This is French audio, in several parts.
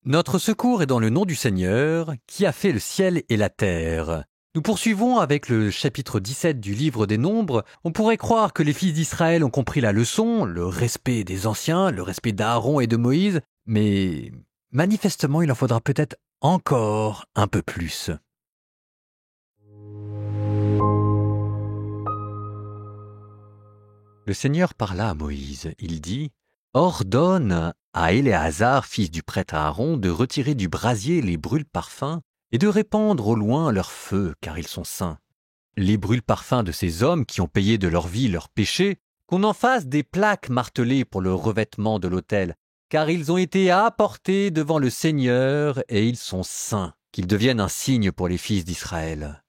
Notre secours est dans le nom du Seigneur, qui a fait le ciel et la terre. Nous poursuivons avec le chapitre 17 du livre des Nombres. On pourrait croire que les fils d'Israël ont compris la leçon, le respect des anciens, le respect d'Aaron et de Moïse, mais manifestement il en faudra peut-être encore un peu plus. Le Seigneur parla à Moïse. Il dit « Ordonne à Éléazar, fils du prêtre Aaron, de retirer du brasier les brûle-parfums et de répandre au loin leur feu, car ils sont saints. Les brûle-parfums de ces hommes qui ont payé de leur vie leurs péchés, qu'on en fasse des plaques martelées pour le revêtement de l'autel, car ils ont été apportés devant le Seigneur et ils sont saints, qu'ils deviennent un signe pour les fils d'Israël. »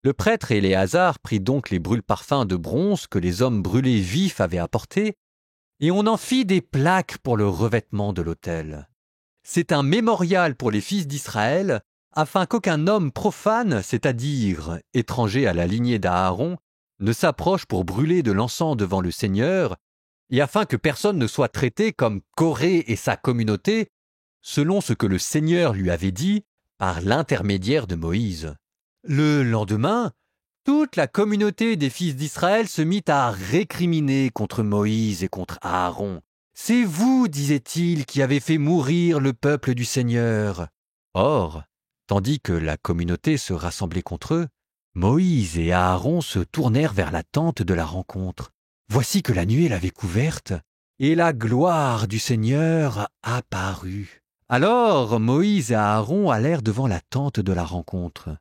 Le prêtre Éléazar prit donc les brûle-parfums de bronze que les hommes brûlés vifs avaient apportés, et on en fit des plaques pour le revêtement de l'autel. C'est un mémorial pour les fils d'Israël, afin qu'aucun homme profane, c'est-à-dire étranger à la lignée d'Aaron, ne s'approche pour brûler de l'encens devant le Seigneur, et afin que personne ne soit traité comme Corée et sa communauté, selon ce que le Seigneur lui avait dit par l'intermédiaire de Moïse. Le lendemain, toute la communauté des fils d'Israël se mit à récriminer contre Moïse et contre Aaron. « C'est vous, disait-il, qui avez fait mourir le peuple du Seigneur. » Or, tandis que la communauté se rassemblait contre eux, Moïse et Aaron se tournèrent vers la tente de la rencontre. Voici que la nuée l'avait couverte, et la gloire du Seigneur apparut. Alors Moïse et Aaron allèrent devant la tente de la rencontre.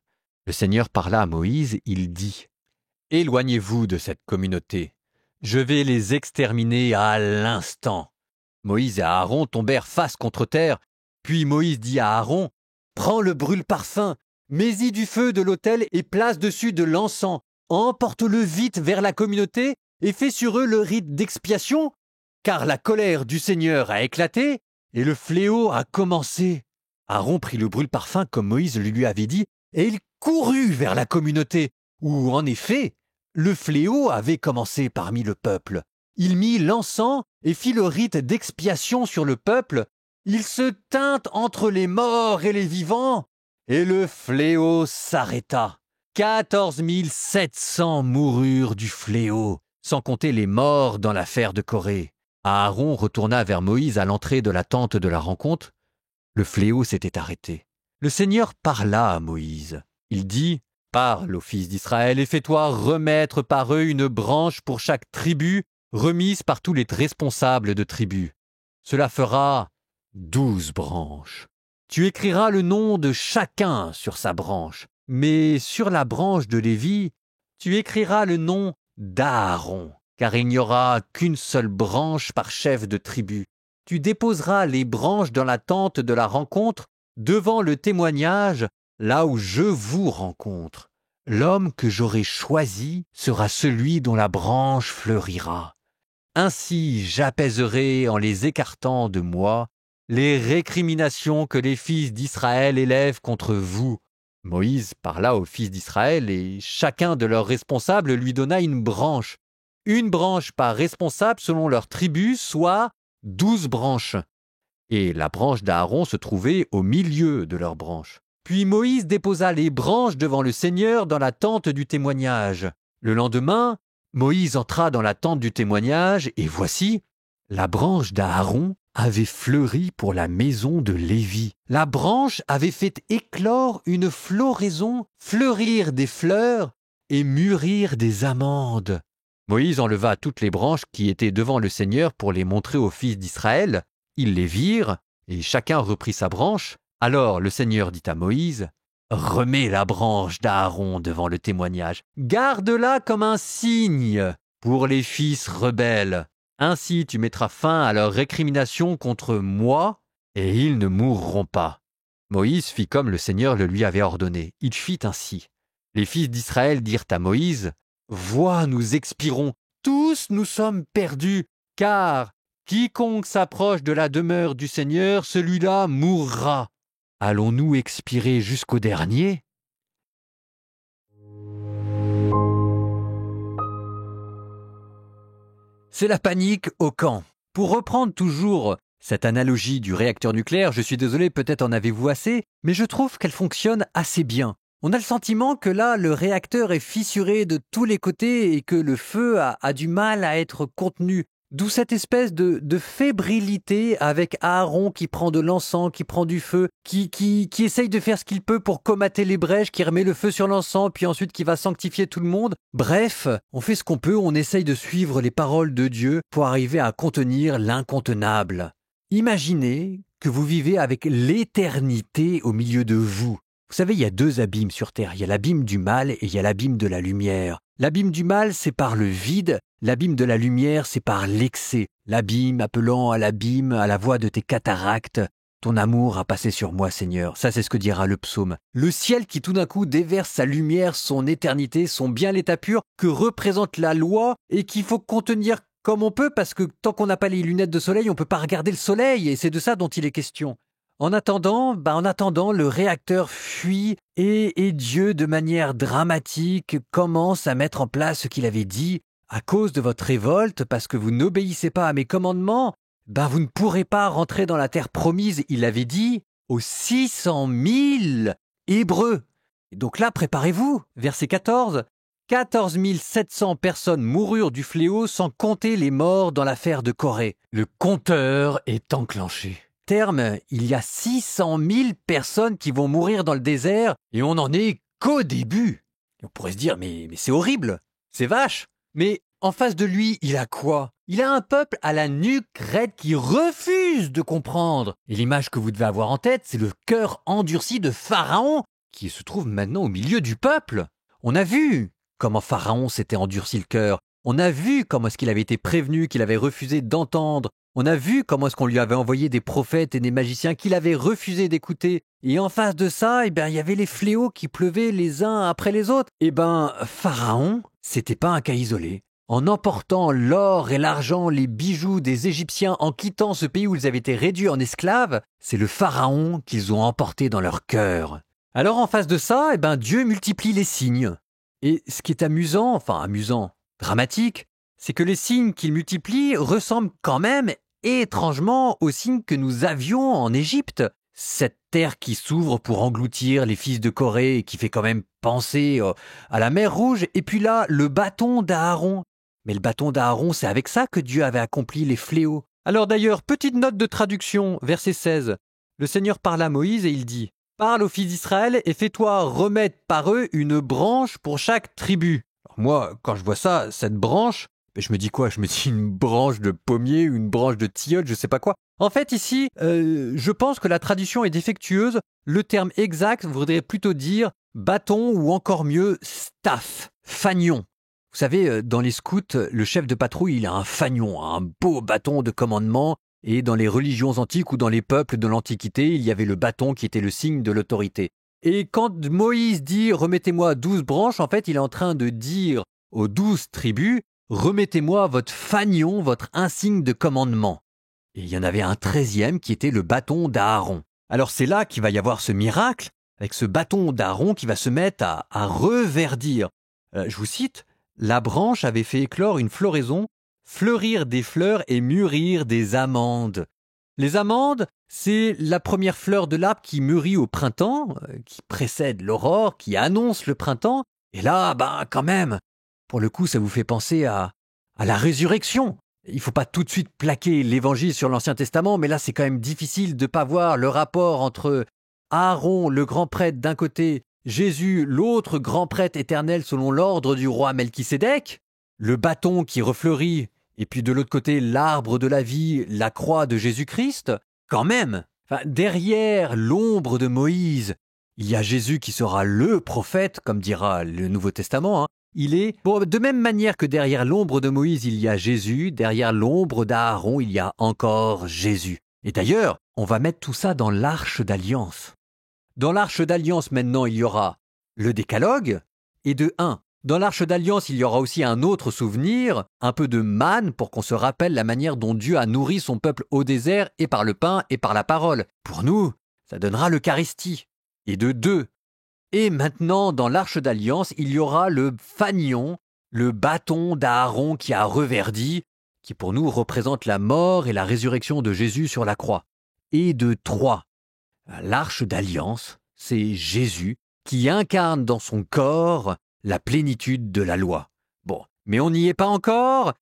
Le Seigneur parla à Moïse, il dit « Éloignez-vous de cette communauté, je vais les exterminer à l'instant. » Moïse et Aaron tombèrent face contre terre, puis Moïse dit à Aaron « Prends le brûle-parfum, mets-y du feu de l'autel et place dessus de l'encens, emporte-le vite vers la communauté et fais sur eux le rite d'expiation, car la colère du Seigneur a éclaté et le fléau a commencé. » Aaron prit le brûle-parfum comme Moïse le lui avait dit, et il courut vers la communauté, où, en effet, le fléau avait commencé parmi le peuple. Il mit l'encens et fit le rite d'expiation sur le peuple. Il se tint entre les morts et les vivants, et le fléau s'arrêta. 14 700 moururent du fléau, sans compter les morts dans l'affaire de Corée. Aaron retourna vers Moïse à l'entrée de la tente de la rencontre. Le fléau s'était arrêté. Le Seigneur parla à Moïse. Il dit « Parle aux fils d'Israël et fais-toi remettre par eux une branche pour chaque tribu, remise par tous les responsables de tribus. Cela fera 12 branches. Tu écriras le nom de chacun sur sa branche, mais sur la branche de Lévi, tu écriras le nom d'Aaron, car il n'y aura qu'une seule branche par chef de tribu. Tu déposeras les branches dans la tente de la rencontre, devant le témoignage, là où je vous rencontre. L'homme que j'aurai choisi sera celui dont la branche fleurira. Ainsi j'apaiserai en les écartant de moi les récriminations que les fils d'Israël élèvent contre vous. » Moïse parla aux fils d'Israël et chacun de leurs responsables lui donna une branche par responsable selon leur tribu, soit 12 branches. Et la branche d'Aaron se trouvait au milieu de leurs branches. Puis Moïse déposa les branches devant le Seigneur dans la tente du témoignage. Le lendemain, Moïse entra dans la tente du témoignage, et voici, la branche d'Aaron avait fleuri pour la maison de Lévi. La branche avait fait éclore une floraison, fleurir des fleurs et mûrir des amandes. Moïse enleva toutes les branches qui étaient devant le Seigneur pour les montrer aux fils d'Israël. Ils les virent, et chacun reprit sa branche. Alors le Seigneur dit à Moïse, « Remets la branche d'Aaron devant le témoignage. Garde-la comme un signe pour les fils rebelles. Ainsi tu mettras fin à leur récrimination contre moi, et ils ne mourront pas. » Moïse fit comme le Seigneur le lui avait ordonné. Il fit ainsi. Les fils d'Israël dirent à Moïse, « Vois, nous expirons, tous nous sommes perdus, car quiconque s'approche de la demeure du Seigneur, celui-là mourra. Allons-nous expirer jusqu'au dernier ?» C'est la panique au camp. Pour reprendre toujours Cette analogie du réacteur nucléaire, je suis désolé, peut-être en avez-vous assez, mais je trouve qu'elle fonctionne assez bien. On a le sentiment que là, le réacteur est fissuré de tous les côtés et que le feu a du mal à être contenu. D'où cette espèce de fébrilité avec Aaron qui prend de l'encens, qui prend du feu, qui essaye de faire ce qu'il peut pour colmater les brèches, qui remet le feu sur l'encens, puis ensuite qui va sanctifier tout le monde. Bref, on fait ce qu'on peut, on essaye de suivre les paroles de Dieu pour arriver à contenir l'incontenable. Imaginez que vous vivez avec l'éternité au milieu de vous. Vous savez, il y a deux abîmes sur Terre. Il y a l'abîme du mal et il y a l'abîme de la lumière. L'abîme du mal, c'est par le vide. L'abîme de la lumière, c'est par l'excès. L'abîme appelant à l'abîme, à la voix de tes cataractes. Ton amour a passé sur moi, Seigneur. Ça, c'est ce que dira le psaume. Le ciel qui tout d'un coup déverse sa lumière, son éternité, son bien l'état pur, que représente la loi et qu'il faut contenir comme on peut, parce que tant qu'on n'a pas les lunettes de soleil, on ne peut pas regarder le soleil, et c'est de ça dont il est question. En attendant, le réacteur fuit et Dieu, de manière dramatique, commence à mettre en place ce qu'il avait dit. À cause de votre révolte, parce que vous n'obéissez pas à mes commandements, vous ne pourrez pas rentrer dans la terre promise, il avait dit, aux 600 000 Hébreux. Et donc là, préparez-vous, verset 14. 14 700 personnes moururent du fléau sans compter les morts dans l'affaire de Corée. Le compteur est enclenché. Terme, il y a 600 000 personnes qui vont mourir dans le désert et on n'en est qu'au début. Et on pourrait se dire, mais c'est horrible, c'est vache. Mais en face de lui, il a quoi? Il a un peuple à la nuque raide qui refuse de comprendre. Et l'image que vous devez avoir en tête, c'est le cœur endurci de Pharaon qui se trouve maintenant au milieu du peuple. On a vu comment Pharaon s'était endurci le cœur. On a vu comment est-ce qu'il avait été prévenu, qu'il avait refusé d'entendre. On a vu comment est-ce qu'on lui avait envoyé des prophètes et des magiciens qu'il avait refusé d'écouter. Et en face de ça, il y avait les fléaux qui pleuvaient les uns après les autres. Pharaon, c'était pas un cas isolé. En emportant l'or et l'argent, les bijoux des Égyptiens, en quittant ce pays où ils avaient été réduits en esclaves, c'est le Pharaon qu'ils ont emporté dans leur cœur. Alors en face de ça, Dieu multiplie les signes. Et ce qui est amusant, dramatique, c'est que les signes qu'il multiplie ressemblent quand même étrangement aux signes que nous avions en Égypte. Cette terre qui s'ouvre pour engloutir les fils de Corée et qui fait quand même penser à la mer Rouge. Et puis là, le bâton d'Aaron. Mais le bâton d'Aaron, c'est avec ça que Dieu avait accompli les fléaux. Alors d'ailleurs, petite note de traduction, verset 16. Le Seigneur parle à Moïse et il dit « Parle aux fils d'Israël et fais-toi remettre par eux une branche pour chaque tribu. » Alors moi, quand je vois ça, cette branche, je me dis quoi? Je me dis une branche de pommier, une branche de tilleul, je sais pas quoi. En fait, ici, je pense que la traduction est défectueuse. Le terme exact voudrait plutôt dire bâton ou encore mieux staff, fanion. Vous savez, dans les scouts, le chef de patrouille, il a un fanion, un beau bâton de commandement. Et dans les religions antiques ou dans les peuples de l'Antiquité, il y avait le bâton qui était le signe de l'autorité. Et quand Moïse dit « remettez-moi 12 branches », en fait, il est en train de dire aux 12 tribus « remettez-moi votre fanion, votre insigne de commandement ». Et il y en avait un 13e qui était le bâton d'Aaron. Alors c'est là qu'il va y avoir ce miracle, avec ce bâton d'Aaron qui va se mettre à reverdir. Je vous cite, « La branche avait fait éclore une floraison, fleurir des fleurs et mûrir des amandes. » Les amandes, c'est la première fleur de l'arbre qui mûrit au printemps, qui précède l'aurore, qui annonce le printemps. Et là, quand même, pour le coup, ça vous fait penser à la résurrection. Il ne faut pas tout de suite plaquer l'évangile sur l'Ancien Testament, mais là, c'est quand même difficile de ne pas voir le rapport entre Aaron, le grand prêtre d'un côté, Jésus, l'autre grand prêtre éternel selon l'ordre du roi Melchisédek, le bâton qui refleurit, et puis de l'autre côté, l'arbre de la vie, la croix de Jésus-Christ. Quand même, derrière l'ombre de Moïse, il y a Jésus qui sera le prophète, comme dira le Nouveau Testament. Il est, de même manière que derrière l'ombre de Moïse, il y a Jésus, derrière l'ombre d'Aaron, il y a encore Jésus. Et d'ailleurs, on va mettre tout ça dans l'arche d'alliance. Dans l'arche d'alliance, maintenant, il y aura le décalogue, et de 1. Dans l'arche d'alliance, il y aura aussi un autre souvenir, un peu de manne pour qu'on se rappelle la manière dont Dieu a nourri son peuple au désert et par le pain et par la parole. Pour nous, ça donnera l'Eucharistie. Et de 2. Et maintenant, dans l'arche d'alliance, il y aura le fanion, le bâton d'Aaron qui a reverdi, qui pour nous représente la mort et la résurrection de Jésus sur la croix. Et de 3. L'arche d'alliance, c'est Jésus qui incarne dans son corps la plénitude de la loi. Bon, mais on n'y est pas encore.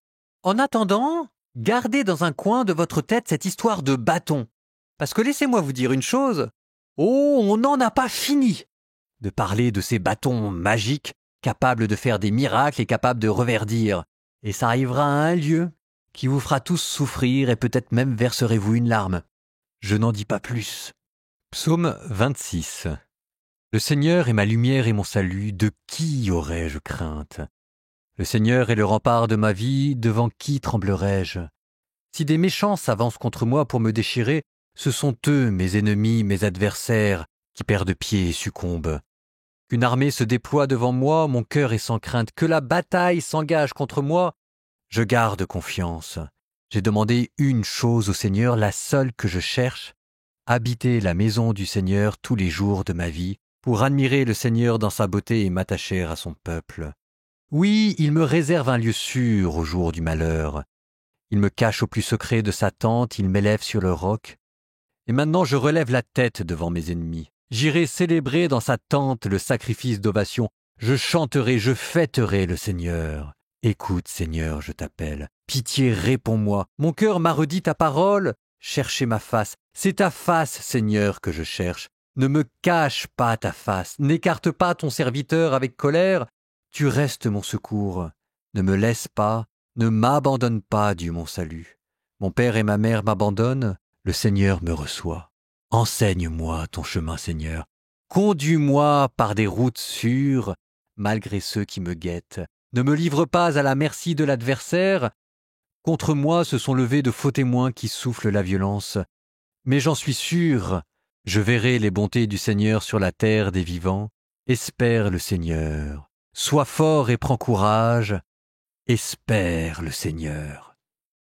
En attendant, gardez dans un coin de votre tête cette histoire de bâton. Parce que laissez-moi vous dire une chose. Oh, on n'en a pas fini de parler de ces bâtons magiques capables de faire des miracles et capables de reverdir. Et ça arrivera à un lieu qui vous fera tous souffrir et peut-être même verserez-vous une larme. Je n'en dis pas plus. Psaume 26. Le Seigneur est ma lumière et mon salut, de qui aurais-je crainte? Le Seigneur est le rempart de ma vie, devant qui tremblerais-je? Si des méchants s'avancent contre moi pour me déchirer, ce sont eux, mes ennemis, mes adversaires, qui perdent pied et succombent. Qu'une armée se déploie devant moi, mon cœur est sans crainte. Que la bataille s'engage contre moi, je garde confiance. J'ai demandé une chose au Seigneur, la seule que je cherche, habiter la maison du Seigneur tous les jours de ma vie, pour admirer le Seigneur dans sa beauté et m'attacher à son peuple. Oui, il me réserve un lieu sûr au jour du malheur. Il me cache au plus secret de sa tente, il m'élève sur le roc. Et maintenant je relève la tête devant mes ennemis. J'irai célébrer dans sa tente le sacrifice d'ovation. Je chanterai, je fêterai le Seigneur. Écoute, Seigneur, je t'appelle. Pitié, réponds-moi. Mon cœur m'a redit ta parole. Cherchez ma face. C'est ta face, Seigneur, que je cherche. Ne me cache pas ta face. N'écarte pas ton serviteur avec colère. Tu restes mon secours. Ne me laisse pas. Ne m'abandonne pas, Dieu mon salut. Mon père et ma mère m'abandonnent. Le Seigneur me reçoit. Enseigne-moi ton chemin, Seigneur. Conduis-moi par des routes sûres, malgré ceux qui me guettent. Ne me livre pas à la merci de l'adversaire. Contre moi se sont levés de faux témoins qui soufflent la violence. Mais j'en suis sûr, je verrai les bontés du Seigneur sur la terre des vivants. Espère le Seigneur. Sois fort et prends courage. Espère le Seigneur.